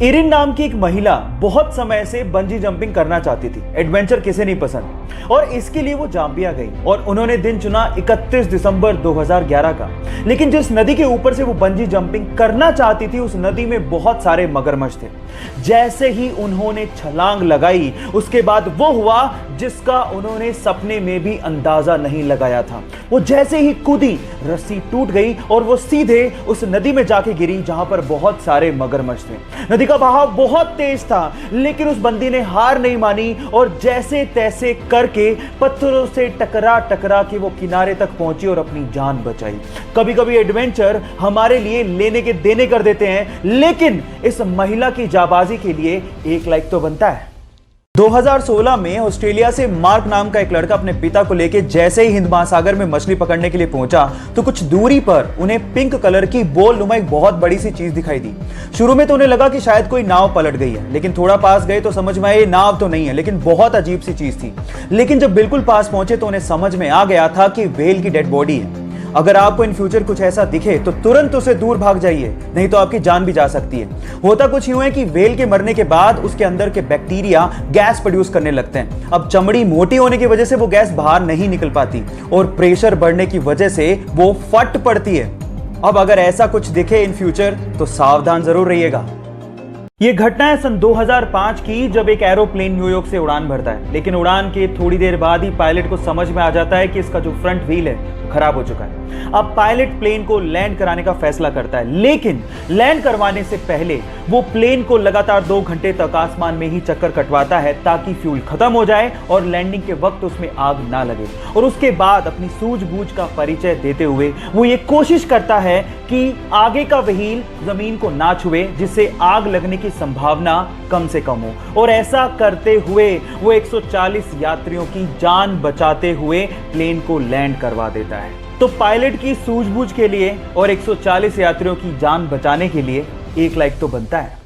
Erin नाम की एक महिला बहुत समय से बंजी जंपिंग करना चाहती थी। एडवेंचर किसे नहीं पसंद, और इसके लिए वो जाम्बिया गई और उन्होंने दिन चुना 31 दिसंबर 2011 का। लेकिन जिस नदी के ऊपर से वो बंजी जंपिंग करना चाहती थी, उस नदी में बहुत सारे मगरमच्छ थे। जैसे ही उन्होंने छलांग लगाई, उसके बाद वो हुआ जिसका उन्होंने सपने में भी अंदाजा नहीं लगाया था। वो जैसे ही कूदी, रस्सी टूट गई और वो सीधे उस नदी में जाके गिरी जहां पर बहुत सारे मगरमच्छ थे। नदी का बहाव बहुत तेज था, लेकिन उस बंदी ने हार नहीं मानी और जैसे तैसे करके पत्थरों से टकरा टकरा के वो किनारे तक पहुंची और अपनी जान बचाई। कभी कभी एडवेंचर हमारे लिए लेने के देने कर देते हैं, लेकिन इस महिला की जाबाजी के लिए एक लाइक तो बनता है। 2016 में ऑस्ट्रेलिया से मार्क नाम का एक लड़का अपने पिता को लेकर जैसे ही हिंद महासागर में मछली पकड़ने के लिए पहुंचा, तो कुछ दूरी पर उन्हें पिंक कलर की बोल नुमा एक बहुत बड़ी सी चीज दिखाई दी। शुरू में तो उन्हें लगा कि शायद कोई नाव पलट गई है, लेकिन थोड़ा पास गए तो समझ में आया ये नाव तो नहीं है, लेकिन बहुत अजीब सी चीज थी। लेकिन जब बिल्कुल पास पहुंचे तो उन्हें समझ में आ गया था कि व्हेल की डेड बॉडी है। अगर आपको इन फ्यूचर कुछ ऐसा दिखे तो तुरंत उसे दूर भाग जाइए, नहीं तो आपकी जान भी जा सकती है। होता कुछ यूं है कि व्हेल के मरने के बाद उसके अंदर के बैक्टीरिया गैस प्रोड्यूस करने लगते हैं। अब चमड़ी मोटी होने की वजह से वो गैस बाहर नहीं निकल पाती और प्रेशर बढ़ने की वजह से वो फट पड़ती है। अब अगर ऐसा कुछ दिखे इन फ्यूचर तो सावधान जरूर रहिएगा। ये घटना है सन 2005 की, जब एक एरोप्लेन न्यूयॉर्क से उड़ान भरता है, लेकिन उड़ान के थोड़ी देर बाद ही पायलट को समझ में आ जाता है कि इसका जो फ्रंट व्हील है खराब हो चुका है। अब पायलट प्लेन को लैंड कराने का फैसला करता है, लेकिन लैंड करवाने से पहले वो प्लेन को लगातार 2 घंटे तक आसमान में ही चक्कर कटवाता है ताकि फ्यूल खत्म हो जाए और लैंडिंग के वक्त उसमें आग ना लगे। और उसके बाद अपनी सूझबूझ का परिचय देते हुए वो ये कोशिश करता है कि आगे का व्हील जमीन को ना छुए, जिससे आग लगने की संभावना कम से कम हो। और ऐसा करते हुए वो 140 यात्रियों की जान बचाते हुए प्लेन को लैंड करवा देता है। तो पायलट की सूझबूझ के लिए और 140 यात्रियों की जान बचाने के लिए एक लाइक तो बनता है।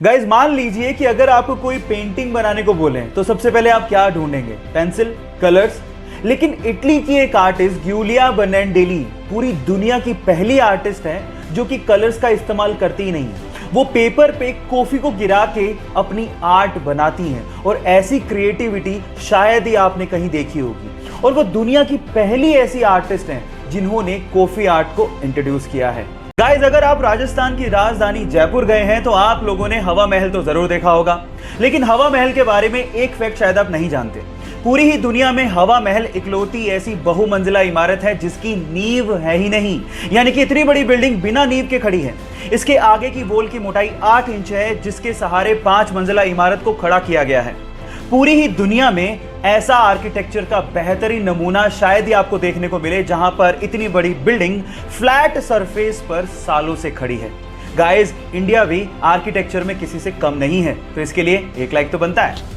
गाइस, मान लीजिए कि अगर आपको कोई पेंटिंग बनाने को बोले तो सबसे पहले आप क्या ढूंढेंगे? Pencil, colours. लेकिन इटली की एक आर्टिस्ट गिउलिया बनाडेली पूरी दुनिया की पहली आर्टिस्ट है जो कि कलर्स का इस्तेमाल करती ही नहीं है। वो पेपर पे कॉफी को गिरा के अपनी आर्ट बनाती हैं, और ऐसी क्रिएटिविटी शायद ही आपने कहीं देखी होगी। और वो दुनिया की पहली ऐसी आर्टिस्ट हैं जिन्होंने कॉफी आर्ट को इंट्रोड्यूस किया है। गाइस, अगर आप राजस्थान की राजधानी जयपुर गए हैं तो आप लोगों ने हवा महल तो जरूर देखा होगा, लेकिन हवा महल के बारे में एक फैक्ट शायद आप नहीं जानते। पूरी ही दुनिया में हवा महल इकलौती ऐसी बहुमंजिला इमारत है जिसकी नींव है ही नहीं, यानी कि इतनी बड़ी बिल्डिंग बिना नींव के खड़ी है। इसके आगे की वॉल की मोटाई 8 इंच है, जिसके सहारे 5 मंजिला इमारत को खड़ा किया गया है। पूरी ही दुनिया में ऐसा आर्किटेक्चर का बेहतरीन नमूना शायद ही आपको देखने को मिले, जहां पर इतनी बड़ी बिल्डिंग फ्लैट सरफेस पर सालों से खड़ी है। गाइस, इंडिया भी आर्किटेक्चर में किसी से कम नहीं है, तो इसके लिए एक लाइक तो बनता है।